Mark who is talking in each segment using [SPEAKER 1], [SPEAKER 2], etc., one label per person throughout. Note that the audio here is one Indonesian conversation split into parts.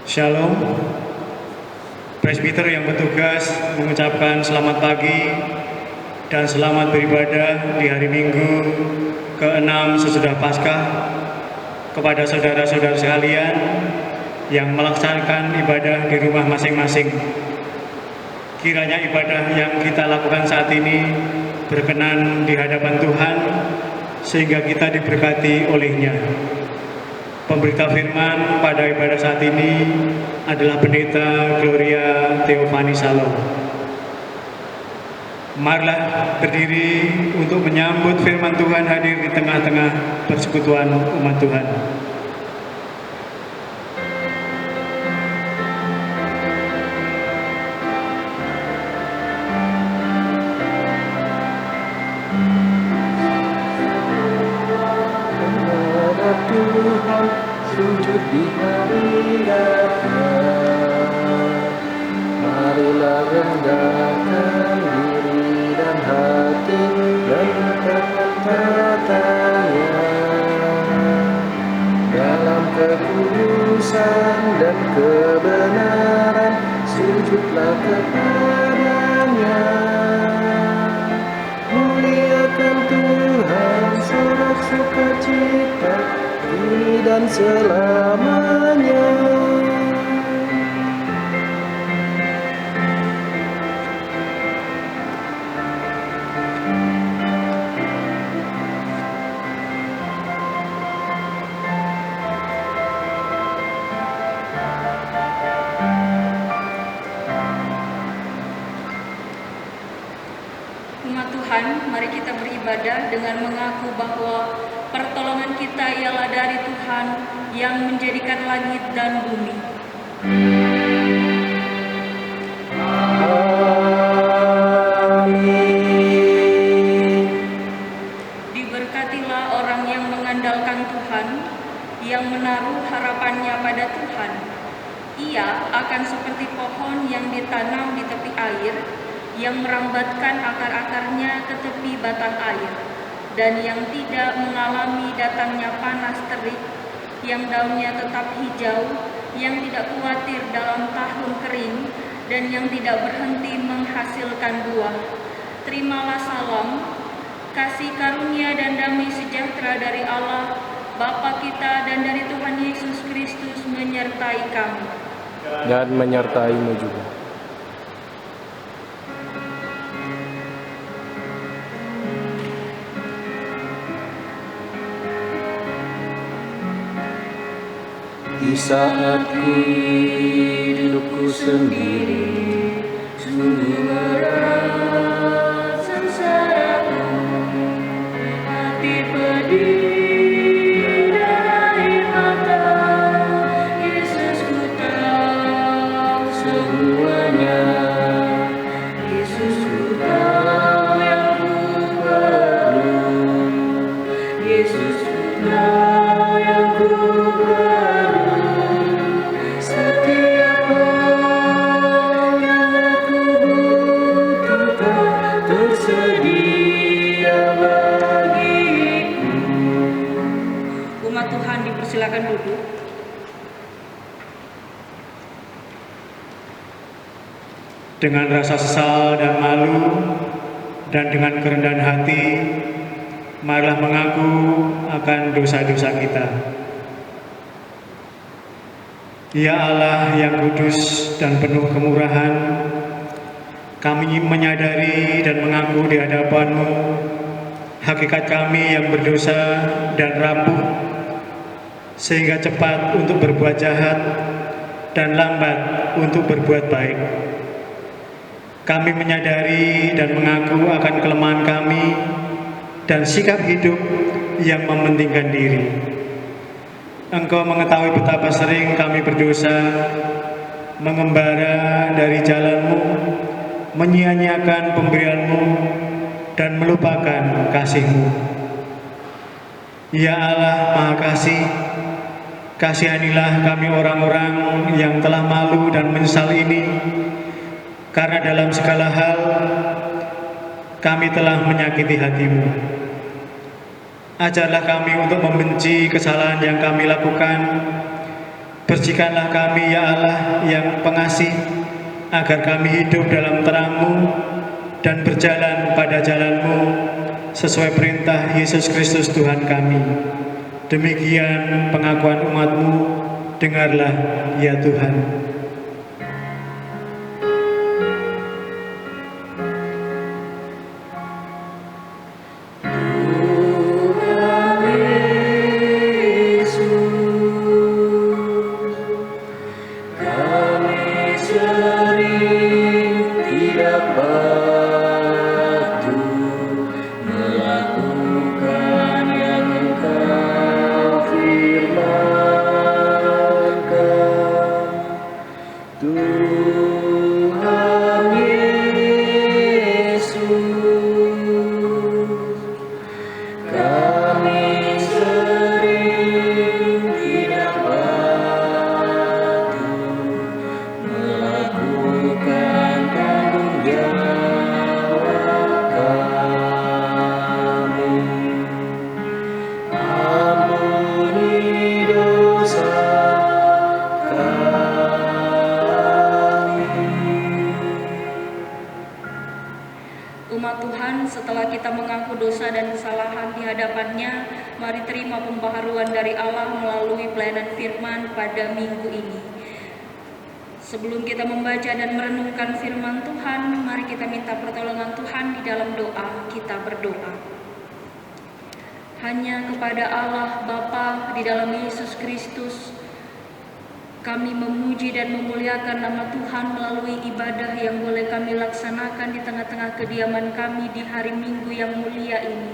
[SPEAKER 1] Shalom, presbiter yang bertugas mengucapkan selamat pagi dan selamat beribadah di hari Minggu ke-6 sesudah Paskah kepada saudara-saudara sekalian yang melaksanakan ibadah di rumah masing-masing. Kiranya ibadah yang kita lakukan saat ini berkenan di hadapan Tuhan sehingga kita diberkati olehnya. Pemberita firman pada ibadah saat ini adalah Pendeta Gloria Theophani Shalom. Marilah berdiri untuk menyambut firman Tuhan hadir di tengah-tengah persekutuan umat Tuhan.
[SPEAKER 2] Sujud di hadiratnya, marilah rendahkan diri dan hati dan tatanya dalam kekudusan dan kebenaran. Sujudlah kepadanya, muliakan Tuhan, sorak sukacita dan selamanya.
[SPEAKER 3] Umat Tuhan, mari kita beribadah dengan mengaku bahwa pertolongan kita ialah dari Tuhan yang menjadikan langit dan bumi.
[SPEAKER 2] Amin.
[SPEAKER 3] Diberkatilah orang yang mengandalkan Tuhan, yang menaruh harapannya pada Tuhan. Ia akan seperti pohon yang ditanam di tepi air, yang merambatkan akar-akarnya ke tepi batang air, dan yang tidak mengalami datangnya panas terik, yang daunnya tetap hijau, yang tidak khawatir dalam tahun kering, dan yang tidak berhenti menghasilkan buah. Terimalah salam, kasih karunia dan damai sejahtera dari Allah, Bapa kita dan dari Tuhan Yesus Kristus menyertai kami.
[SPEAKER 2] Dan menyertaimu juga. Di saat hidupku sendiri, sungguh berat sengsaraku, hati pedih dan air mata. Yesus, ku tahu semuanya. Yesus, ku tahu yang ku perlu. Yesus, ku tahu yang ku perlu. Setiap hal yang aku butuhkan tersedia bagiku.
[SPEAKER 3] Umat Tuhan dipersilakan duduk.
[SPEAKER 1] Dengan rasa sesal dan malu dan dengan kerendahan hati, marilah mengaku akan dosa-dosa kita. Ya Allah yang kudus dan penuh kemurahan, kami menyadari dan mengaku di hadapan-Mu hakikat kami yang berdosa dan rapuh, sehingga cepat untuk berbuat jahat dan lambat untuk berbuat baik. Kami menyadari dan mengaku akan kelemahan kami dan sikap hidup yang mementingkan diri. Engkau mengetahui betapa sering kami berdosa, mengembara dari jalan-Mu, menyia-nyiakan pemberian-Mu, dan melupakan kasih-Mu. Ya Allah Maha Kasih, kasihanilah kami orang-orang yang telah malu dan menyesal ini, karena dalam segala hal kami telah menyakiti hati-Mu. Ajarlah kami untuk membenci kesalahan yang kami lakukan, Bersihkanlah kami ya Allah yang pengasih, agar kami hidup dalam terang-Mu dan berjalan pada jalan-Mu sesuai perintah Yesus Kristus Tuhan kami. Demikian pengakuan umat-Mu, dengarlah ya Tuhan.
[SPEAKER 3] Umat Tuhan, setelah kita mengaku dosa dan kesalahan di hadapan-Nya, mari terima pembaharuan dari Allah melalui pelayanan firman pada minggu ini. Sebelum kita membaca dan merenungkan firman Tuhan, mari kita minta pertolongan Tuhan di dalam doa. Kita berdoa. Hanya kepada Allah Bapa di dalam Yesus Kristus, kami memuji dan memuliakan nama Tuhan melalui ibadah yang boleh kami laksanakan di tengah-tengah kediaman kami di hari Minggu yang mulia ini.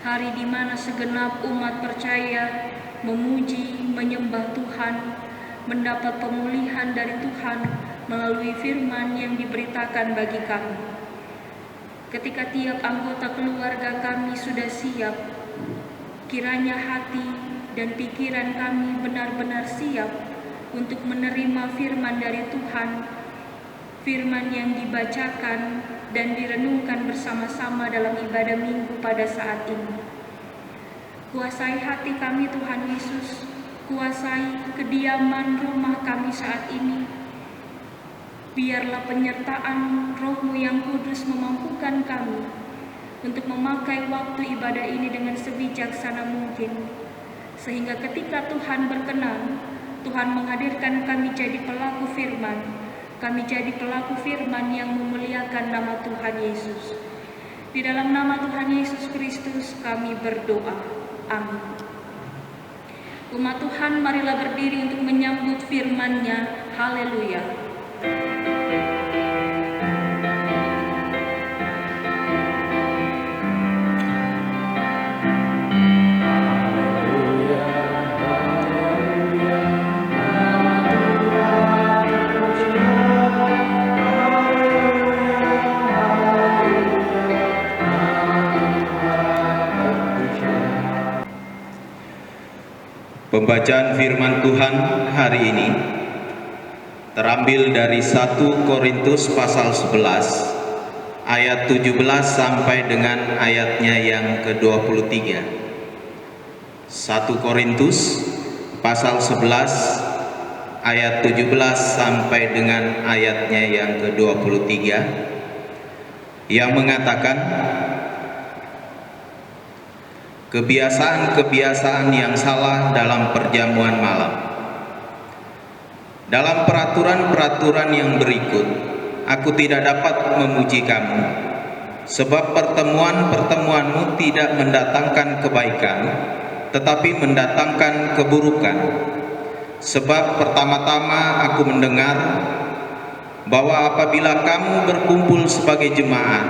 [SPEAKER 3] Hari di mana segenap umat percaya memuji, menyembah Tuhan, mendapat pemulihan dari Tuhan melalui firman yang diberitakan bagi kami. Ketika tiap anggota keluarga kami sudah siap, kiranya hati dan pikiran kami benar-benar siap untuk menerima firman dari Tuhan, firman yang dibacakan dan direnungkan bersama-sama dalam ibadah minggu pada saat ini. Kuasai hati kami Tuhan Yesus, kuasai kediaman rumah kami saat ini. Biarlah penyertaan Roh-Mu yang kudus memampukan kami untuk memakai waktu ibadah ini dengan sebijaksana mungkin, sehingga ketika Tuhan berkenan, Tuhan menghadirkan kami jadi pelaku firman. Kami jadi pelaku firman yang memuliakan nama Tuhan Yesus. Di dalam nama Tuhan Yesus Kristus kami berdoa. Amin. Umat Tuhan, marilah berdiri untuk menyambut firman-Nya. Haleluya.
[SPEAKER 4] Pembacaan firman Tuhan hari ini terambil dari 1 Korintus pasal 11 ayat 17 sampai dengan ayatnya yang ke-23. 1 Korintus pasal 11 ayat 17 sampai dengan ayatnya yang ke-23 yang mengatakan, kebiasaan-kebiasaan yang salah dalam perjamuan malam. Dalam peraturan-peraturan yang berikut, aku tidak dapat memuji kamu, sebab pertemuan-pertemuanmu tidak mendatangkan kebaikan, tetapi mendatangkan keburukan. Sebab pertama-tama aku mendengar bahwa apabila kamu berkumpul sebagai jemaat,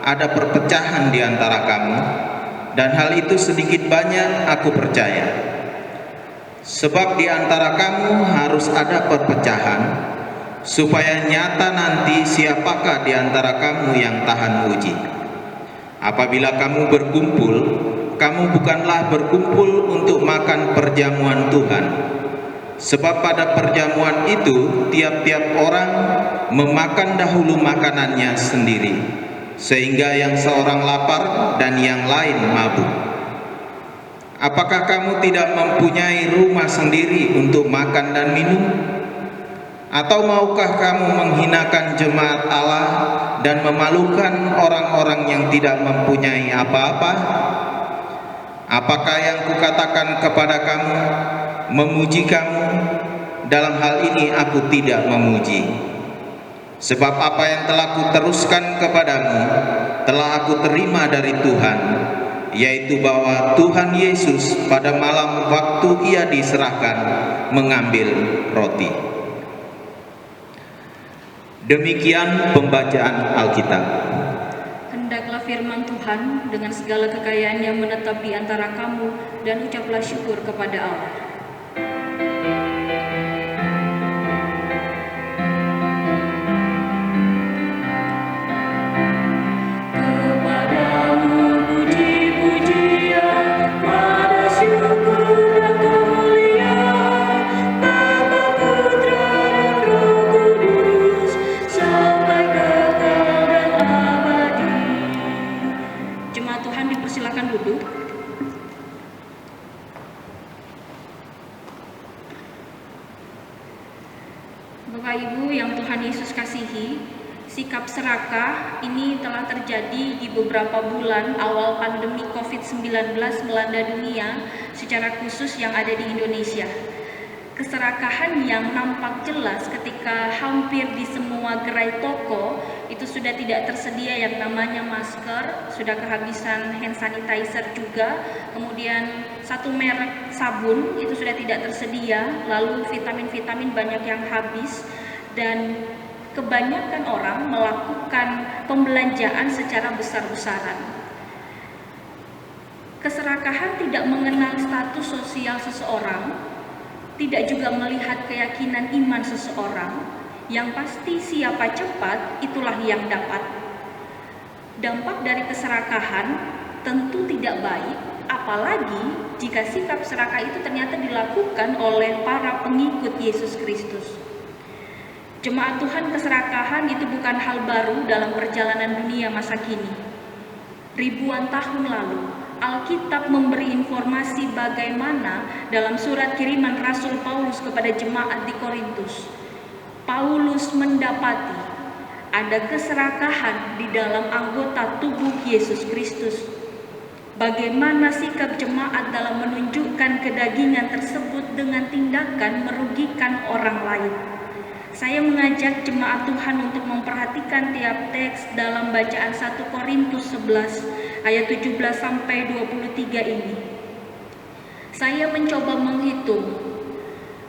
[SPEAKER 4] ada perpecahan di antara kamu, dan hal itu sedikit banyak aku percaya. Sebab di antara kamu harus ada perpecahan, supaya nyata nanti siapakah di antara kamu yang tahan uji. Apabila kamu berkumpul, kamu bukanlah berkumpul untuk makan perjamuan Tuhan. Sebab pada perjamuan itu tiap-tiap orang memakan dahulu makanannya sendiri, sehingga yang seorang lapar dan yang lain mabuk. Apakah kamu tidak mempunyai rumah sendiri untuk makan dan minum? Atau maukah kamu menghinakan jemaat Allah dan memalukan orang-orang yang tidak mempunyai apa-apa? Apakah yang kukatakan kepada kamu memuji kamu? Dalam hal ini aku tidak memuji. Sebab apa yang telah kuteruskan kepadamu telah aku terima dari Tuhan, yaitu bahwa Tuhan Yesus pada malam waktu ia diserahkan mengambil roti. Demikian pembacaan Alkitab.
[SPEAKER 3] Hendaklah firman Tuhan dengan segala kekayaannya menetap di antara kamu, dan ucaplah syukur kepada Allah. Silakan duduk. Bapak Ibu yang Tuhan Yesus kasihi, sikap serakah ini telah terjadi di beberapa bulan awal pandemi COVID-19 melanda dunia, secara khusus yang ada di Indonesia. Keserakahan yang nampak jelas ketika hampir di semua gerai toko itu sudah tidak tersedia yang namanya masker, sudah kehabisan hand sanitizer juga, kemudian satu merek sabun itu sudah tidak tersedia, lalu vitamin-vitamin banyak yang habis, dan kebanyakan orang melakukan pembelanjaan secara besar-besaran. Keserakahan tidak mengenal status sosial seseorang, tidak juga melihat keyakinan iman seseorang. Yang pasti siapa cepat, itulah yang dapat. Dampak dari keserakahan tentu tidak baik, apalagi jika sikap serakah itu ternyata dilakukan oleh para pengikut Yesus Kristus. Jemaat Tuhan, keserakahan itu bukan hal baru dalam perjalanan dunia masa kini. Ribuan tahun lalu, Alkitab memberi informasi bagaimana dalam surat kiriman Rasul Paulus kepada jemaat di Korintus, Paulus mendapati ada keserakahan di dalam anggota tubuh Yesus Kristus. Bagaimana sikap jemaat dalam menunjukkan kedagingan tersebut dengan tindakan merugikan orang lain. Saya mengajak jemaat Tuhan untuk memperhatikan tiap teks dalam bacaan 1 Korintus 11 ayat 17 sampai 23 ini. Saya mencoba menghitung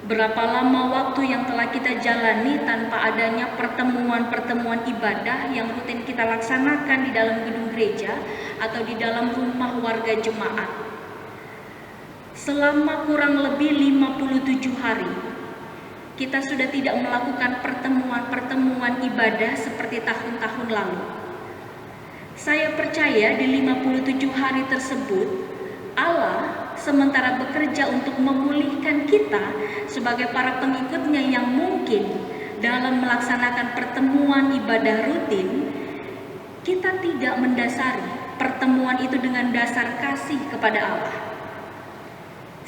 [SPEAKER 3] berapa lama waktu yang telah kita jalani tanpa adanya pertemuan-pertemuan ibadah yang rutin kita laksanakan di dalam gedung gereja atau di dalam rumah warga jemaat. Selama kurang lebih 57 hari, kita sudah tidak melakukan pertemuan-pertemuan ibadah seperti tahun-tahun lalu. Saya percaya di 57 hari tersebut, Allah sementara bekerja untuk memulihkan kita sebagai para pengikutnya yang mungkin dalam melaksanakan pertemuan ibadah rutin, kita tidak mendasari pertemuan itu dengan dasar kasih kepada Allah.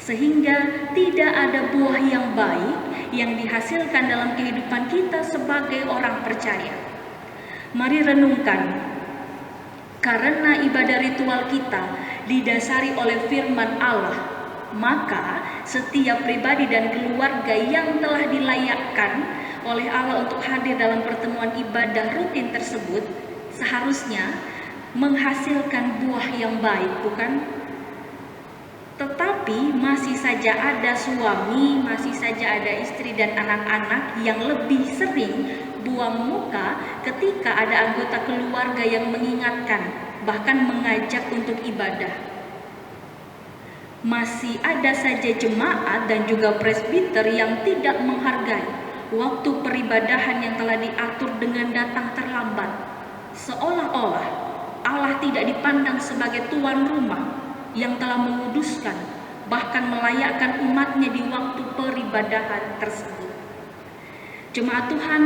[SPEAKER 3] Sehingga tidak ada buah yang baik yang dihasilkan dalam kehidupan kita sebagai orang percaya. Mari renungkan, karena ibadah ritual kita didasari oleh firman Allah, maka setiap pribadi dan keluarga yang telah dilayakkan oleh Allah untuk hadir dalam pertemuan ibadah rutin tersebut seharusnya menghasilkan buah yang baik, bukan? Tetapi masih saja ada suami, masih saja ada istri dan anak-anak yang lebih sering buang muka ketika ada anggota keluarga yang mengingatkan, bahkan mengajak untuk ibadah. Masih ada saja jemaat dan juga presbiter yang tidak menghargai waktu peribadahan yang telah diatur dengan datang terlambat, seolah-olah Allah tidak dipandang sebagai tuan rumah yang telah menguduskan, bahkan melayakkan umatnya di waktu peribadahan tersebut. Jemaat Tuhan,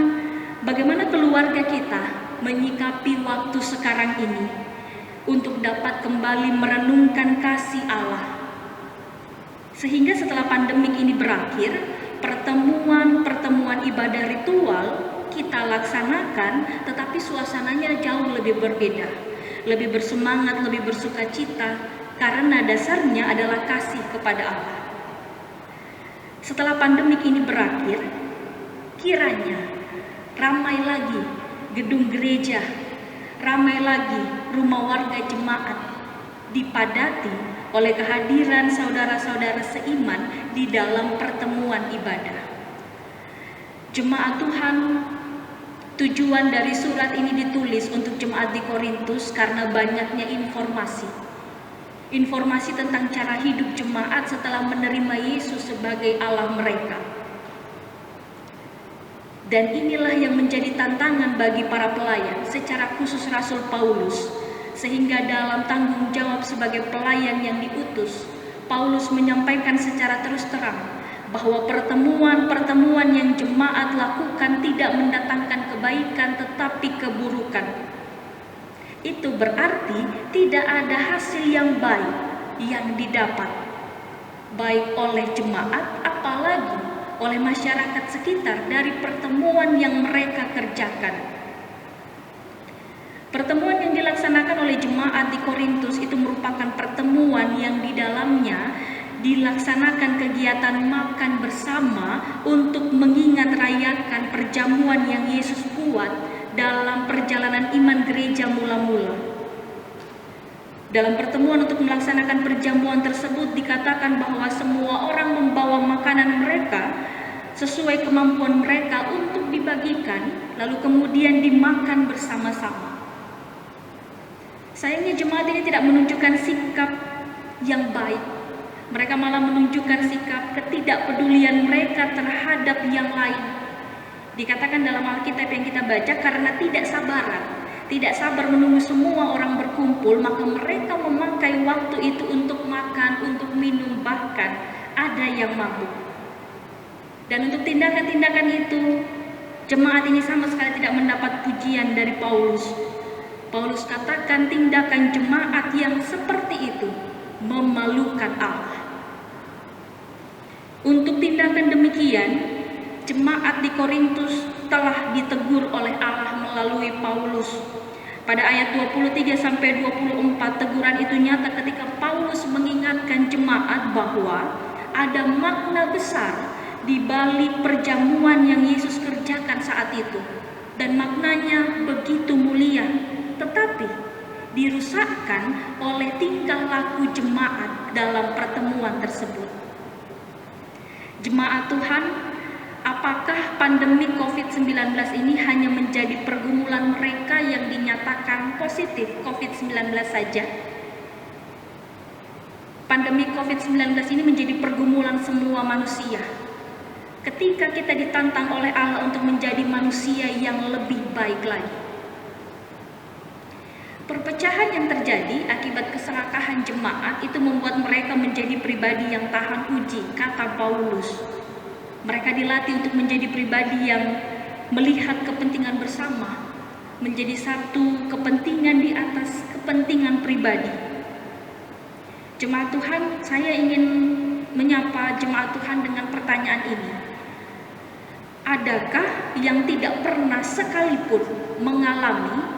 [SPEAKER 3] bagaimana keluarga kita menyikapi waktu sekarang ini untuk dapat kembali merenungkan kasih Allah, Sehingga setelah pandemik ini berakhir, pertemuan ibadah ritual kita laksanakan, tetapi suasananya jauh lebih berbeda, lebih bersemangat, lebih bersukacita, karena dasarnya adalah kasih kepada Allah. Setelah pandemik ini berakhir, kiranya ramai lagi gedung gereja, ramai lagi rumah warga jemaat, dipadati oleh kehadiran saudara-saudara seiman di dalam pertemuan ibadah. Jemaat Tuhan, tujuan dari surat ini ditulis untuk jemaat di Korintus karena banyaknya informasi tentang cara hidup jemaat setelah menerima Yesus sebagai Allah mereka. Dan inilah yang menjadi tantangan bagi para pelayan, secara khusus Rasul Paulus, sehingga dalam tanggung jawab sebagai pelayan yang diutus, Paulus menyampaikan secara terus terang bahwa pertemuan-pertemuan yang jemaat lakukan tidak mendatangkan kebaikan tetapi keburukan. Itu berarti tidak ada hasil yang baik yang didapat, baik oleh jemaat apalagi oleh masyarakat sekitar dari pertemuan yang mereka kerjakan. Pertemuan yang dilaksanakan oleh jemaat di Korintus itu merupakan pertemuan yang di dalamnya dilaksanakan kegiatan makan bersama untuk mengingat rayakan perjamuan yang Yesus buat dalam perjalanan iman gereja mula-mula. Dalam pertemuan untuk melaksanakan perjamuan tersebut dikatakan bahwa semua orang membawa makanan mereka sesuai kemampuan mereka untuk dibagikan, lalu kemudian dimakan bersama-sama. Sayangnya jemaat ini tidak menunjukkan sikap yang baik. Mereka malah menunjukkan sikap ketidakpedulian mereka terhadap yang lain. Dikatakan dalam Alkitab yang kita baca, karena tidak sabar menunggu semua orang berkumpul, maka mereka memakai waktu itu untuk makan, untuk minum, bahkan ada yang mabuk. Dan untuk tindakan-tindakan itu, jemaat ini sama sekali tidak mendapat pujian dari Paulus. Paulus katakan tindakan jemaat yang seperti itu memalukan Allah. Untuk tindakan demikian, jemaat di Korintus telah ditegur oleh Allah melalui Paulus. Pada ayat 23-24 teguran itu nyata ketika Paulus mengingatkan jemaat bahwa ada makna besar di balik perjamuan yang Yesus kerjakan saat itu, dan maknanya begitu mulia, tetapi dirusakkan oleh tingkah laku jemaat dalam pertemuan tersebut. Jemaat Tuhan, apakah pandemi COVID-19 ini hanya menjadi pergumulan mereka yang dinyatakan positif COVID-19 saja? Pandemi COVID-19 ini menjadi pergumulan semua manusia. Ketika kita ditantang oleh Allah untuk menjadi manusia yang lebih baik lagi. Perpecahan yang terjadi akibat keserakahan jemaat itu membuat mereka menjadi pribadi yang tahan uji, kata Paulus. Mereka dilatih untuk menjadi pribadi yang melihat kepentingan bersama, menjadi satu kepentingan di atas kepentingan pribadi. Jemaat Tuhan, saya ingin menyapa jemaat Tuhan dengan pertanyaan ini. Adakah yang tidak pernah sekalipun mengalami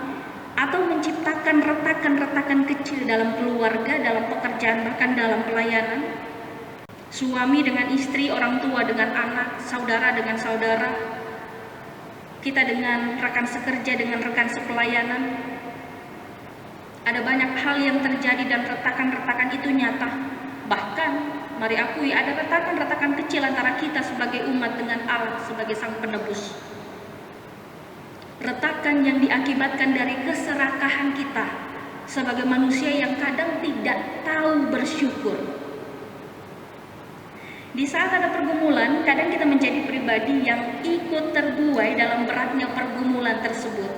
[SPEAKER 3] atau menciptakan retakan-retakan kecil dalam keluarga, dalam pekerjaan, bahkan dalam pelayanan? Suami dengan istri, orang tua dengan anak, saudara dengan saudara, kita dengan rekan sekerja, dengan rekan sepelayanan. Ada banyak hal yang terjadi dan retakan-retakan itu nyata. Bahkan, mari akui, ada retakan-retakan kecil antara kita sebagai umat dengan Allah sebagai Sang Penebus. Retakan yang diakibatkan dari keserakahan kita sebagai manusia yang kadang tidak tahu bersyukur. Di saat ada pergumulan, kadang kita menjadi pribadi yang ikut terbuai dalam beratnya pergumulan tersebut.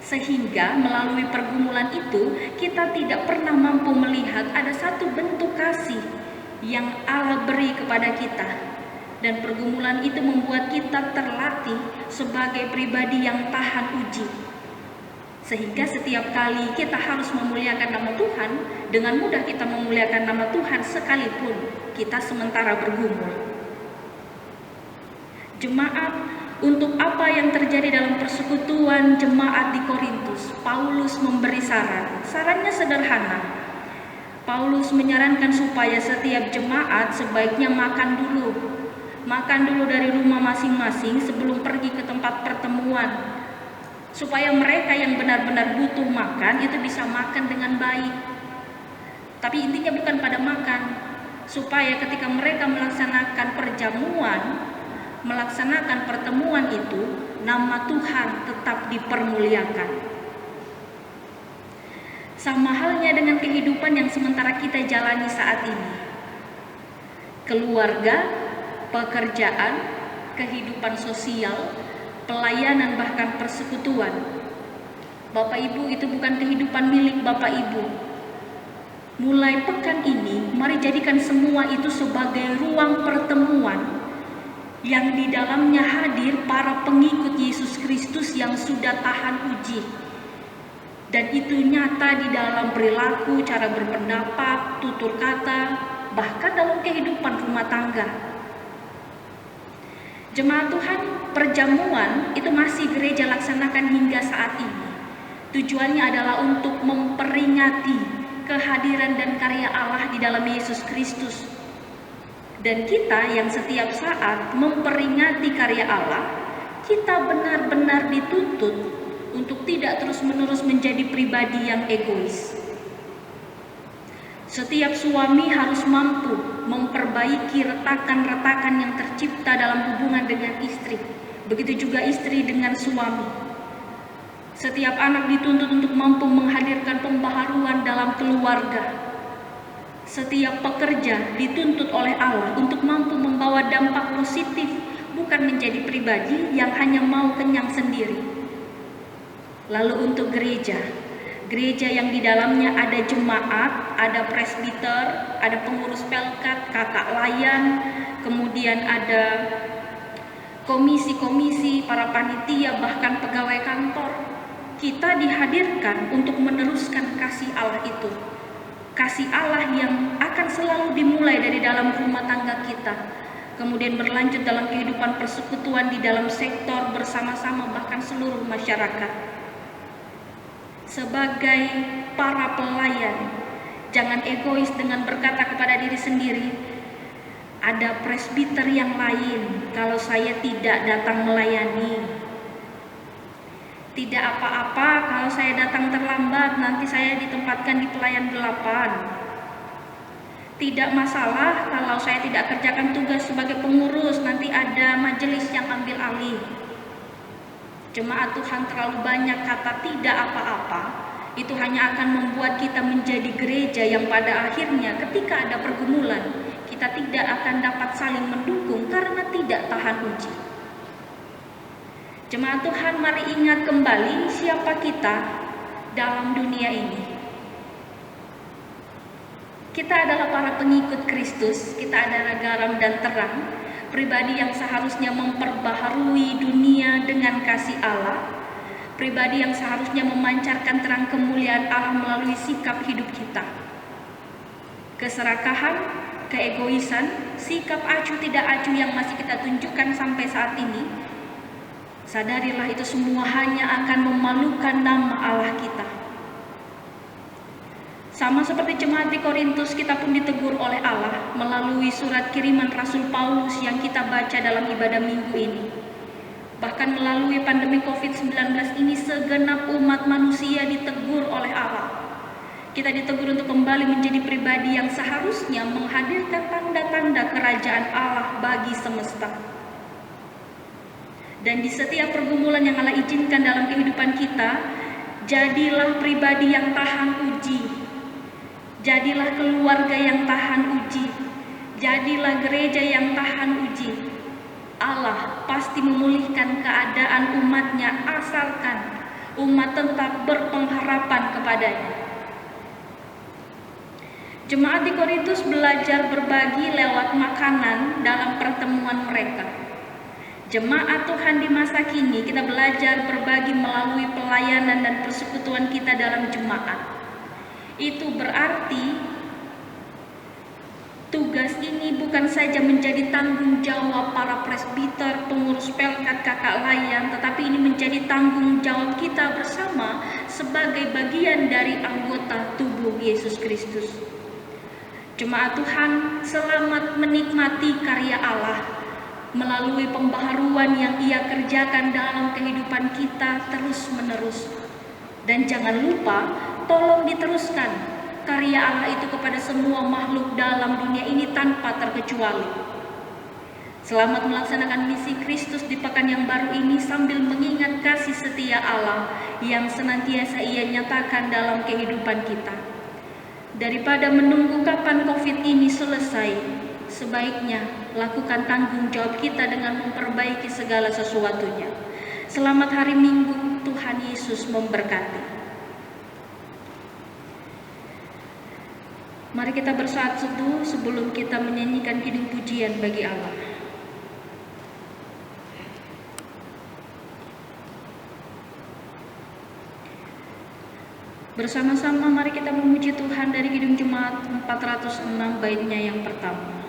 [SPEAKER 3] Sehingga melalui pergumulan itu, kita tidak pernah mampu melihat ada satu bentuk kasih yang Allah beri kepada kita. Dan pergumulan itu membuat kita terlatih sebagai pribadi yang tahan uji. Sehingga setiap kali kita harus memuliakan nama Tuhan, dengan mudah kita memuliakan nama Tuhan sekalipun kita sementara bergumul. Jemaat, untuk apa yang terjadi dalam persekutuan jemaat di Korintus, Paulus memberi saran. Sarannya sederhana. Paulus menyarankan supaya setiap jemaat sebaiknya makan dulu. Makan dulu dari rumah masing-masing sebelum pergi ke tempat pertemuan. Supaya mereka yang benar-benar butuh makan itu bisa makan dengan baik. Tapi intinya bukan pada makan, supaya ketika mereka melaksanakan pertemuan itu, nama Tuhan tetap dipermuliakan. Sama halnya dengan kehidupan yang sementara kita jalani saat ini. Keluarga, pekerjaan, kehidupan sosial, pelayanan, bahkan persekutuan. Bapak Ibu, itu bukan kehidupan milik Bapak Ibu. Mulai pekan ini, mari jadikan semua itu sebagai ruang pertemuan yang di dalamnya hadir para pengikut Yesus Kristus yang sudah tahan uji. Dan itu nyata di dalam perilaku, cara berpendapat, tutur kata, bahkan dalam kehidupan rumah tangga. Jemaat Tuhan, perjamuan itu masih gereja laksanakan hingga saat ini. Tujuannya adalah untuk memperingati kehadiran dan karya Allah di dalam Yesus Kristus. Dan kita yang setiap saat memperingati karya Allah, kita benar-benar dituntut untuk tidak terus-menerus menjadi pribadi yang egois. Setiap suami harus mampu memperbaiki retakan-retakan yang tercipta dalam hubungan dengan istri. Begitu juga istri dengan suami. Setiap anak dituntut untuk mampu menghadirkan pembaharuan dalam keluarga. Setiap pekerja dituntut oleh Allah untuk mampu membawa dampak positif, bukan menjadi pribadi yang hanya mau kenyang sendiri. Lalu untuk gereja yang di dalamnya ada jemaat, ada presbiter, ada pengurus pelkat, kakak layan, kemudian ada komisi-komisi, para panitia, bahkan pegawai kantor. Kita dihadirkan untuk meneruskan kasih Allah itu. Kasih Allah yang akan selalu dimulai dari dalam rumah tangga kita, kemudian berlanjut dalam kehidupan persekutuan di dalam sektor bersama-sama, bahkan seluruh masyarakat. Sebagai para pelayan, jangan egois dengan berkata kepada diri sendiri, ada presbiter yang lain kalau saya tidak datang melayani. Tidak apa-apa kalau saya datang terlambat, nanti saya ditempatkan di pelayan 8. Tidak masalah kalau saya tidak kerjakan tugas sebagai pengurus, nanti ada majelis yang ambil alih. Jemaat Tuhan, terlalu banyak kata tidak apa-apa, itu hanya akan membuat kita menjadi gereja yang pada akhirnya ketika ada pergumulan, kita tidak akan dapat saling mendukung karena tidak tahan uji. Jemaat Tuhan, mari ingat kembali siapa kita dalam dunia ini. Kita adalah para pengikut Kristus, kita adalah garam dan terang, pribadi yang seharusnya memperbaharui dunia dengan kasih Allah, pribadi yang seharusnya memancarkan terang kemuliaan Allah melalui sikap hidup kita. Keserakahan, keegoisan, sikap acuh tidak acuh yang masih kita tunjukkan sampai saat ini, sadarilah itu semua hanya akan memalukan nama Allah kita. Sama seperti jemaat di Korintus, kita pun ditegur oleh Allah melalui surat kiriman Rasul Paulus yang kita baca dalam ibadah minggu ini. Bahkan melalui pandemi COVID-19 ini, segenap umat manusia ditegur oleh Allah. Kita ditegur untuk kembali menjadi pribadi yang seharusnya menghadirkan tanda-tanda kerajaan Allah bagi semesta. Dan di setiap pergumulan yang Allah izinkan dalam kehidupan kita, jadilah pribadi yang tahan uji. Jadilah keluarga yang tahan uji. Jadilah gereja yang tahan uji. Allah pasti memulihkan keadaan umatnya asalkan umat tetap berpengharapan kepadanya. Jemaat di Korintus belajar berbagi lewat makanan dalam pertemuan mereka. Jemaat Tuhan di masa kini, kita belajar berbagi melalui pelayanan dan persekutuan kita dalam jemaat. Itu berarti tugas ini bukan saja menjadi tanggung jawab para presbiter, pengurus pelkat, kakak layan, tetapi ini menjadi tanggung jawab kita bersama sebagai bagian dari anggota tubuh Yesus Kristus. Jemaat Tuhan, selamat menikmati karya Allah melalui pembaharuan yang Ia kerjakan dalam kehidupan kita terus-menerus. Dan jangan lupa, tolong diteruskan karya Allah itu kepada semua makhluk dalam dunia ini tanpa terkecuali. Selamat melaksanakan misi Kristus di pekan yang baru ini sambil mengingat kasih setia Allah yang senantiasa Ia nyatakan dalam kehidupan kita. Daripada menunggu kapan COVID ini selesai, sebaiknya lakukan tanggung jawab kita dengan memperbaiki segala sesuatunya. Selamat hari Minggu, Tuhan Yesus memberkati. Mari kita bersaat seduh sebelum kita menyanyikan kidung pujian bagi Allah. Bersama-sama mari kita memuji Tuhan dari kidung jemaat 406 baitnya yang pertama.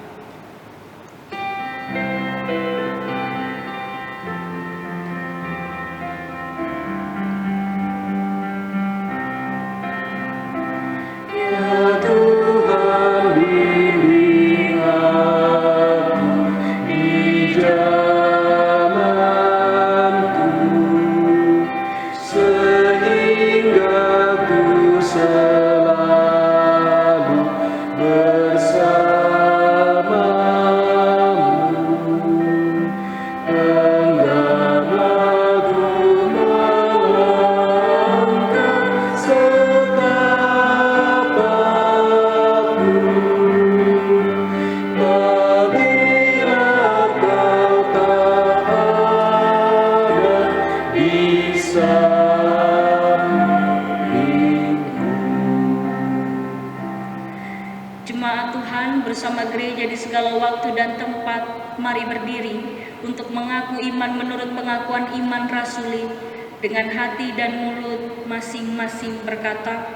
[SPEAKER 3] Jemaat Tuhan bersama gereja di segala waktu dan tempat, mari berdiri untuk mengaku iman menurut pengakuan iman rasuli dengan hati dan mulut masing-masing berkata,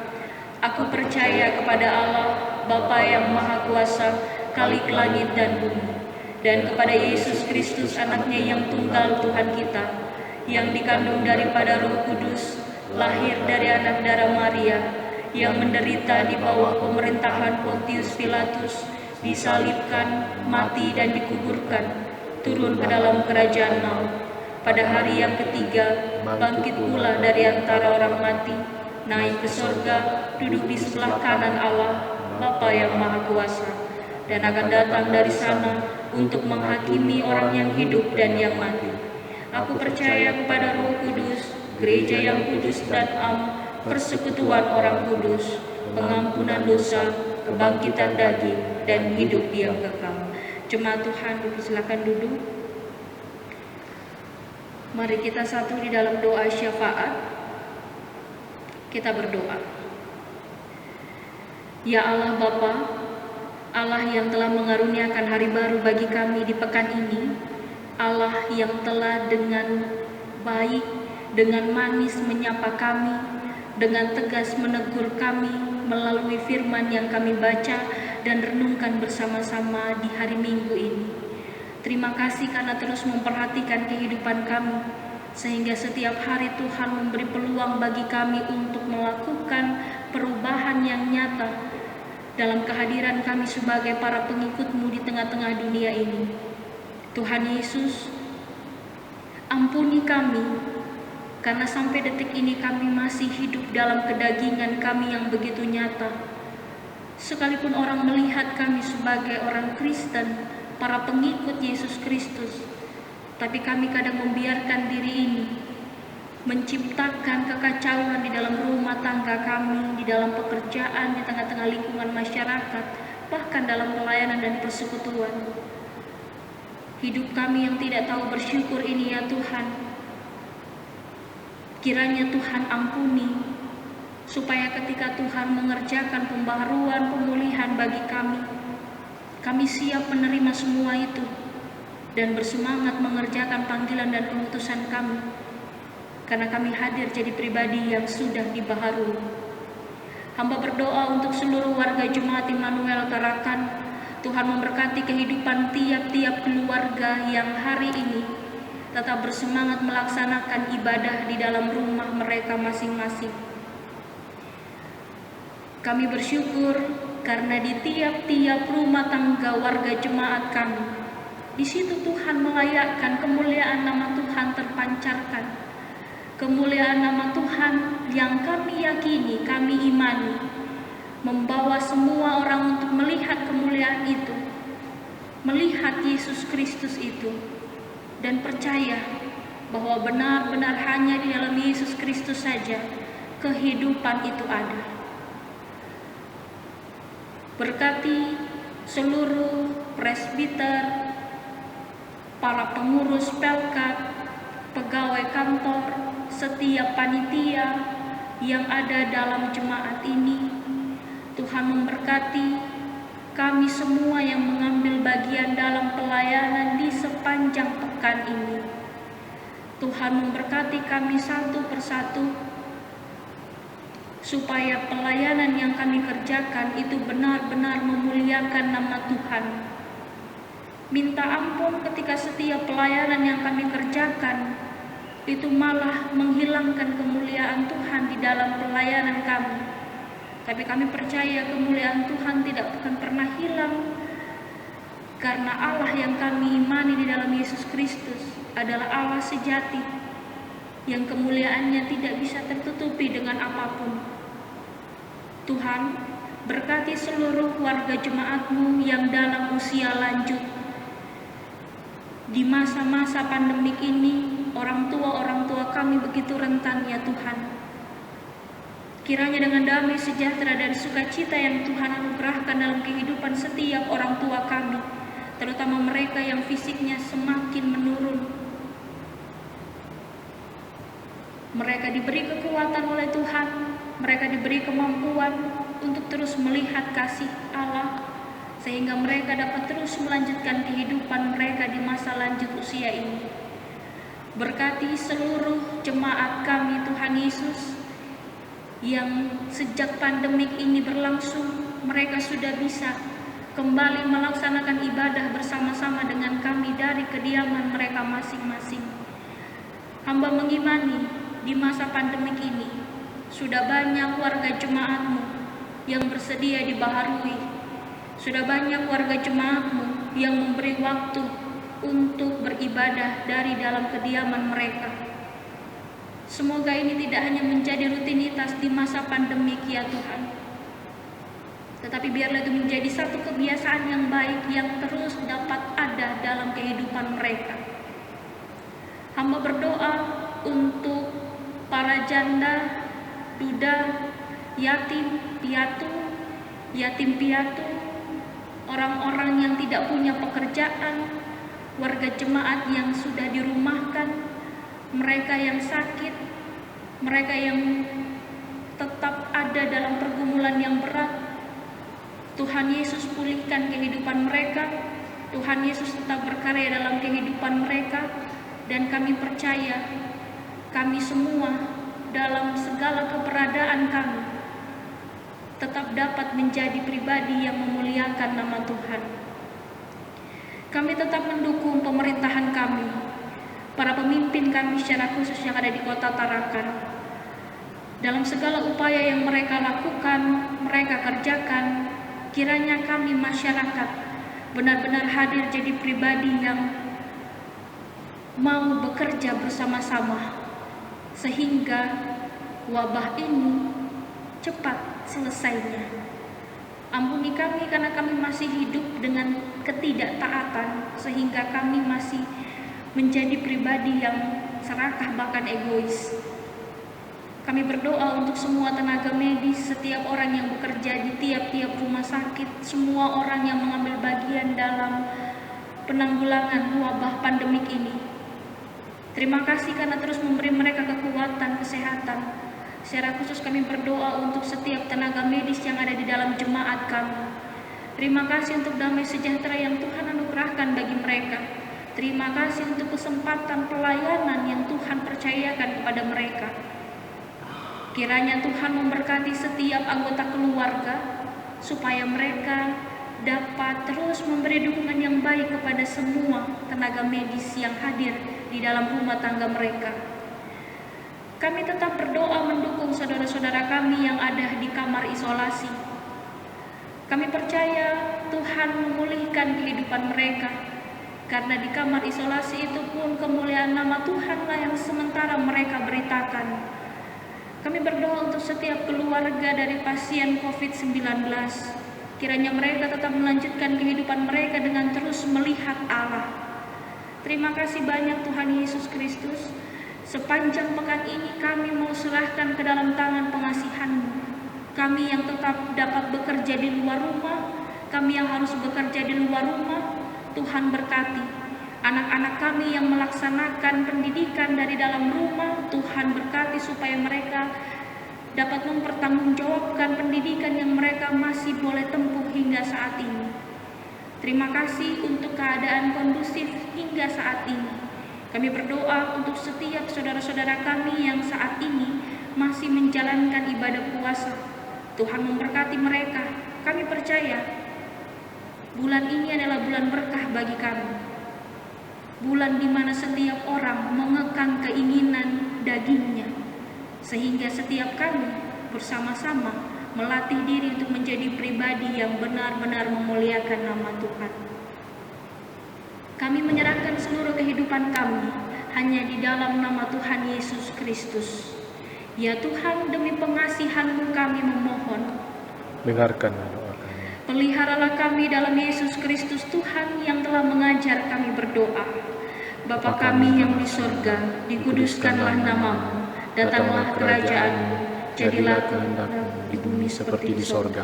[SPEAKER 3] Aku percaya kepada Allah, Bapa yang Maha Kuasa, Khalik langit dan bumi, dan kepada Yesus Kristus anaknya yang tunggal Tuhan kita, yang dikandung daripada Roh Kudus, lahir dari anak darah Maria, yang menderita di bawah pemerintahan Pontius Pilatus, disalibkan, mati dan dikuburkan, turun ke dalam kerajaan maut. Pada hari yang ketiga, bangkit pula dari antara orang mati, naik ke sorga, duduk di sebelah kanan Allah, Bapa yang Maha Kuasa, dan akan datang dari sana untuk menghakimi orang yang hidup dan yang mati. Aku percaya kepada Roh Kudus, gereja yang kudus dan am, persekutuan orang kudus, pengampunan dosa, kebangkitan daging, dan hidup yang kekal. Jemaat Tuhan, silakan duduk. Mari kita satu di dalam doa syafaat. Kita berdoa. Ya Allah Bapa, Allah yang telah mengaruniakan hari baru bagi kami di pekan ini, Allah yang telah dengan baik, dengan manis menyapa kami, dengan tegas menegur kami melalui firman yang kami baca dan renungkan bersama-sama di hari Minggu ini. Terima kasih karena terus memperhatikan kehidupan kami, sehingga setiap hari Tuhan memberi peluang bagi kami untuk melakukan perubahan yang nyata dalam kehadiran kami sebagai para pengikut-Mu di tengah-tengah dunia ini. Tuhan Yesus, ampuni kami, karena sampai detik ini kami masih hidup dalam kedagingan kami yang begitu nyata. Sekalipun orang melihat kami sebagai orang Kristen, para pengikut Yesus Kristus, tapi kami kadang membiarkan diri ini menciptakan kekacauan di dalam rumah tangga kami, di dalam pekerjaan, di tengah-tengah lingkungan masyarakat, bahkan dalam pelayanan dan persekutuan. Hidup kami yang tidak tahu bersyukur ini ya Tuhan, kiranya Tuhan ampuni, supaya ketika Tuhan mengerjakan pembaharuan, pemulihan bagi kami siap menerima semua itu. dan bersemangat mengerjakan panggilan dan pengutusan kami, karena kami hadir jadi pribadi yang sudah dibaharui. Hamba berdoa untuk seluruh warga Jemaat Immanuel Tarakan, Tuhan memberkati kehidupan tiap-tiap keluarga yang hari ini tetap bersemangat melaksanakan ibadah di dalam rumah mereka masing-masing. Kami bersyukur karena di tiap-tiap rumah tangga warga jemaat kami, di situ Tuhan melayakkan kemuliaan nama Tuhan terpancarkan. Kemuliaan nama Tuhan yang kami yakini, kami imani, membawa semua orang untuk melihat kemuliaan itu, melihat Yesus Kristus itu, dan percaya bahwa benar-benar hanya di dalam Yesus Kristus saja kehidupan itu ada. Berkati seluruh presbiter, para pengurus pelkat, pegawai kantor, setiap panitia yang ada dalam jemaat ini. Tuhan memberkati kami semua yang mengambil bagian dalam pelayanan di sepanjang pekan ini. Tuhan memberkati kami satu persatu, supaya pelayanan yang kami kerjakan itu benar-benar memuliakan nama Tuhan. Minta ampun ketika setiap pelayanan yang kami kerjakan itu malah menghilangkan kemuliaan Tuhan di dalam pelayanan kami. Tapi kami percaya kemuliaan Tuhan tidak akan pernah hilang, karena Allah yang kami imani di dalam Yesus Kristus adalah Allah sejati, yang kemuliaannya tidak bisa tertutupi dengan apapun. Tuhan, berkati seluruh warga jemaat-Mu yang dalam usia lanjut. Di masa-masa pandemik ini, orang tua kami begitu rentan ya Tuhan. Kiranya dengan damai sejahtera dan sukacita yang Tuhan anugerahkan dalam kehidupan setiap orang tua kami, terutama mereka yang fisiknya semakin menurun, mereka diberi kekuatan oleh Tuhan, mereka diberi kemampuan untuk terus melihat kasih Allah, sehingga mereka dapat terus melanjutkan kehidupan mereka di masa lanjut usia ini. Berkati seluruh jemaat kami Tuhan Yesus, yang sejak pandemik ini berlangsung, mereka sudah bisa kembali melaksanakan ibadah bersama-sama dengan kami dari kediaman mereka masing-masing. Hamba mengimani di masa pandemik ini, sudah banyak warga jemaat-Mu yang bersedia dibaharui, sudah banyak warga jemaat-Mu yang memberi waktu untuk beribadah dari dalam kediaman mereka. Semoga ini tidak hanya menjadi rutinitas di masa pandemik ya Tuhan, tetapi biarlah itu menjadi satu kebiasaan yang baik yang terus dapat ada dalam kehidupan mereka. Hamba berdoa untuk para janda, duda, yatim piatu, orang-orang yang tidak punya pekerjaan, warga jemaat yang sudah dirumahkan, mereka yang sakit, mereka yang tetap ada dalam pergumulan yang berat. Tuhan Yesus pulihkan kehidupan mereka, Tuhan Yesus tetap berkarya dalam kehidupan mereka, dan kami percaya kami semua dalam segala keberadaan kami tetap dapat menjadi pribadi yang memuliakan nama Tuhan. Kami tetap mendukung pemerintahan kami, para pemimpin kami secara khusus yang ada di kota Tarakan, dalam segala upaya yang mereka lakukan, mereka kerjakan. Kiranya kami masyarakat benar-benar hadir jadi pribadi yang mau bekerja bersama-sama, sehingga wabah ini cepat selesainya. Ampuni kami karena kami masih hidup dengan ketidaktaatan, sehingga kami masih menjadi pribadi yang serakah bahkan egois. Kami berdoa untuk semua tenaga medis, setiap orang yang bekerja di tiap-tiap rumah sakit, semua orang yang mengambil bagian dalam penanggulangan wabah pandemik ini. Terima kasih karena terus memberi mereka kekuatan, kesehatan. Secara khusus kami berdoa untuk setiap tenaga medis yang ada di dalam jemaat kami. Terima kasih untuk damai sejahtera yang Tuhan anugerahkan bagi mereka. Terima kasih untuk kesempatan pelayanan yang Tuhan percayakan kepada mereka. Kiranya Tuhan memberkati setiap anggota keluarga, supaya mereka dapat terus memberi dukungan yang baik kepada semua tenaga medis yang hadir di dalam rumah tangga mereka. Kami tetap berdoa mendukung saudara-saudara kami yang ada di kamar isolasi. Kami percaya Tuhan memulihkan kehidupan mereka, karena di kamar isolasi itu pun kemuliaan nama Tuhanlah yang sementara mereka beritakan. Kami berdoa untuk setiap keluarga dari pasien COVID-19. Kiranya mereka tetap melanjutkan kehidupan mereka dengan terus melihat Allah. Terima kasih banyak Tuhan Yesus Kristus. Sepanjang pekan ini kami mau serahkan ke dalam tangan pengasihan-Mu. Kami yang tetap dapat bekerja di luar rumah, kami yang harus bekerja di luar rumah, Tuhan berkati. Anak-anak kami yang melaksanakan pendidikan dari dalam rumah, Tuhan berkati supaya mereka dapat mempertanggungjawabkan pendidikan yang mereka masih boleh tempuh hingga saat ini. Terima kasih untuk keadaan kondusif hingga saat ini. Kami berdoa untuk setiap saudara-saudara kami yang saat ini masih menjalankan ibadah puasa. Tuhan memberkati mereka. Kami percaya bulan ini adalah bulan berkah bagi kami. Bulan di mana setiap orang mengekang keinginan dagingnya, sehingga setiap kami bersama-sama melatih diri untuk menjadi pribadi yang benar-benar memuliakan nama Tuhan. Kami menyerahkan seluruh kehidupan kami hanya di dalam nama Tuhan Yesus Kristus. Ya Tuhan, demi pengasihan-Mu kami memohon,
[SPEAKER 5] dengarkanlah doa kami.
[SPEAKER 3] peliharalah kami dalam Yesus Kristus Tuhan yang telah mengajar kami berdoa. Bapa kami yang di sorga, dikuduskanlah nama-Mu, datanglah kerajaan-Mu, jadilah kehendak-Mu
[SPEAKER 5] di bumi seperti di sorga.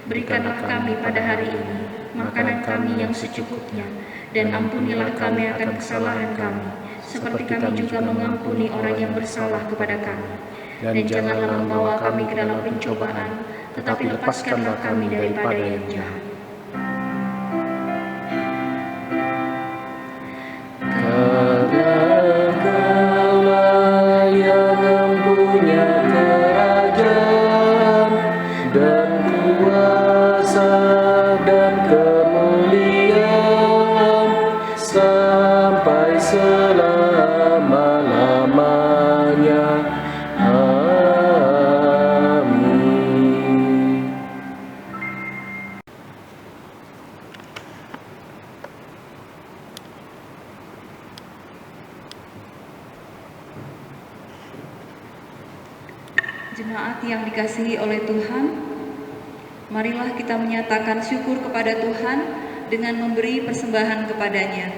[SPEAKER 3] Berikanlah kami pada hari ini makanan kami yang secukupnya, dan ampunilah kami akan kesalahan kami, seperti kami juga mengampuni orang yang bersalah kepada kami. Dan janganlah membawa kami ke dalam pencobaan, tetapi lepaskanlah kami daripada yang jahat.
[SPEAKER 2] Kau yang mempunyai kerajaan dan kuasa dan kemuliaan sampai selama-lamanya. Amin.
[SPEAKER 3] Jemaat yang dikasihi oleh Tuhan, marilah kita menyatakan syukur kepada Tuhan dengan memberi persembahan kepadanya.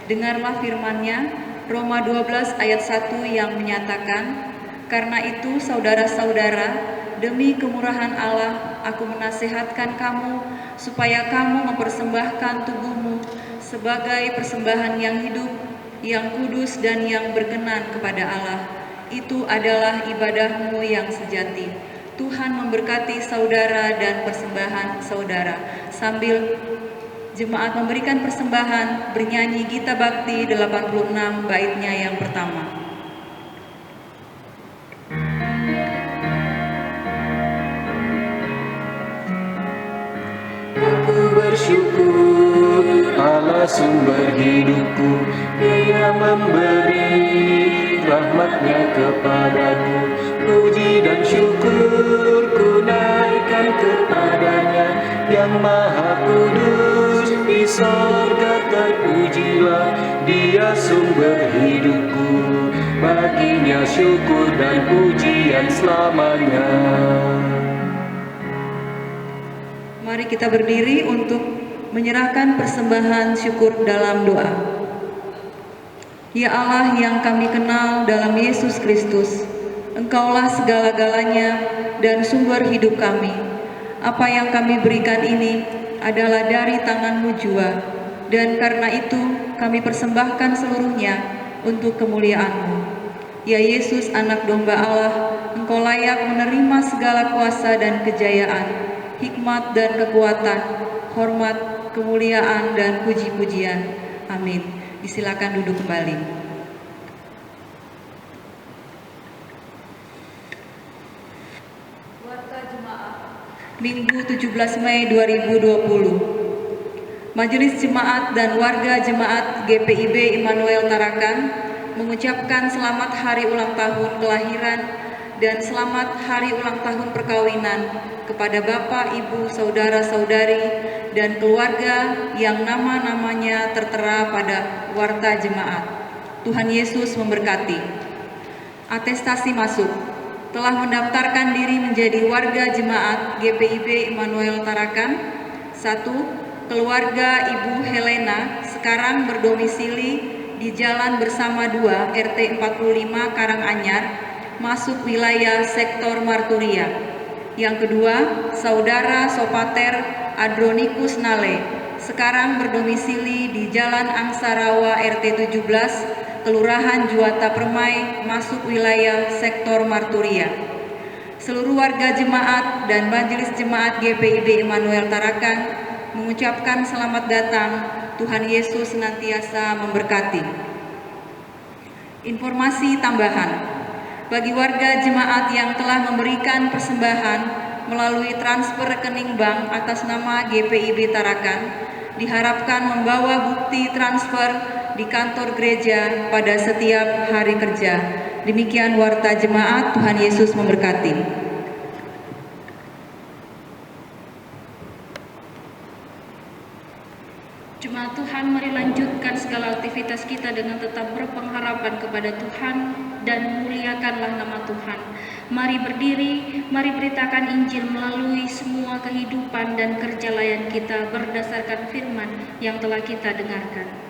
[SPEAKER 3] Dengarlah firman-Nya, Roma 12 ayat 1 yang menyatakan, "Karena itu saudara-saudara, demi kemurahan Allah, aku menasehatkan kamu supaya kamu mempersembahkan tubuhmu sebagai persembahan yang hidup, yang kudus dan yang berkenan kepada Allah. Itu adalah ibadahmu yang sejati." Tuhan memberkati saudara dan persembahan saudara. Sambil jemaat memberikan persembahan, bernyanyi Gita Bakti 86 baitnya yang pertama.
[SPEAKER 2] Aku bersyukur Allah sumber hidupku, Dia memberi rahmat-Nya kepadaku. Puji dan syukur ku naikkan kepada-Nya, yang maha kudus di sorga terpujilah. Dia sumber hidupku, baginya syukur dan pujian selamanya.
[SPEAKER 3] Mari kita berdiri untuk menyerahkan persembahan syukur dalam doa. Ya Allah yang kami kenal dalam Yesus Kristus, Engkaulah segala-galanya dan sumber hidup kami. Apa yang kami berikan ini adalah dari tangan-Mu jua, dan karena itu kami persembahkan seluruhnya untuk kemuliaan-Mu. Ya Yesus, Anak Domba Allah, Engkau layak menerima segala kuasa dan kejayaan, hikmat dan kekuatan, hormat, kemuliaan dan puji-pujian. Amin.
[SPEAKER 6] Disilakan duduk kembali. Warta Jemaat Minggu 17 Mei 2020. Majelis Jemaat dan Warga Jemaat GPIB Immanuel Tarakan mengucapkan selamat hari ulang tahun kelahiran dan selamat hari ulang tahun perkawinan kepada Bapak, Ibu, Saudara-saudari, dan keluarga yang nama-namanya tertera pada Warta Jemaat. Tuhan Yesus memberkati. Atestasi masuk. Telah mendaftarkan diri menjadi warga Jemaat GPIB Immanuel Tarakan. 1. Keluarga Ibu Helena sekarang berdomisili di Jalan Bersama 2 RT 45 Karanganyar, masuk wilayah sektor Marturia. Yang kedua, Saudara Sopater Adronikus Nale sekarang berdomisili di Jalan Angsarawa RT 17 Kelurahan Juwata Permai, masuk wilayah sektor Marturia. Seluruh warga jemaat dan majelis jemaat GPIB Immanuel Tarakan mengucapkan selamat datang. Tuhan Yesus senantiasa memberkati. Informasi tambahan. Bagi warga jemaat yang telah memberikan persembahan melalui transfer rekening bank atas nama GPIB Tarakan, diharapkan membawa bukti transfer di kantor gereja pada setiap hari kerja. Demikian warta jemaat. Tuhan Yesus memberkati.
[SPEAKER 3] Jemaat Tuhan, mari lanjutkan segala aktivitas kita dengan tetap berpengharapan kepada Tuhan dan muliakanlah nama Tuhan. Mari berdiri, mari beritakan Injil melalui semua kehidupan dan kerja layan kita berdasarkan firman yang telah kita dengarkan.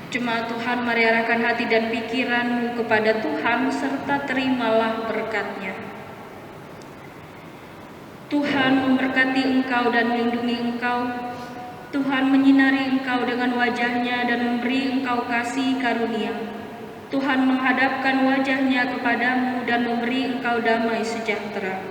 [SPEAKER 3] Jemaat Tuhan, mari arahkan hati dan pikiranmu kepada Tuhan serta terimalah berkat-Nya. Tuhan memberkati engkau dan melindungi engkau. Tuhan menyinari engkau dengan wajah-Nya dan memberi engkau kasih karunia. Tuhan menghadapkan wajah-Nya kepadamu dan memberi engkau damai sejahtera.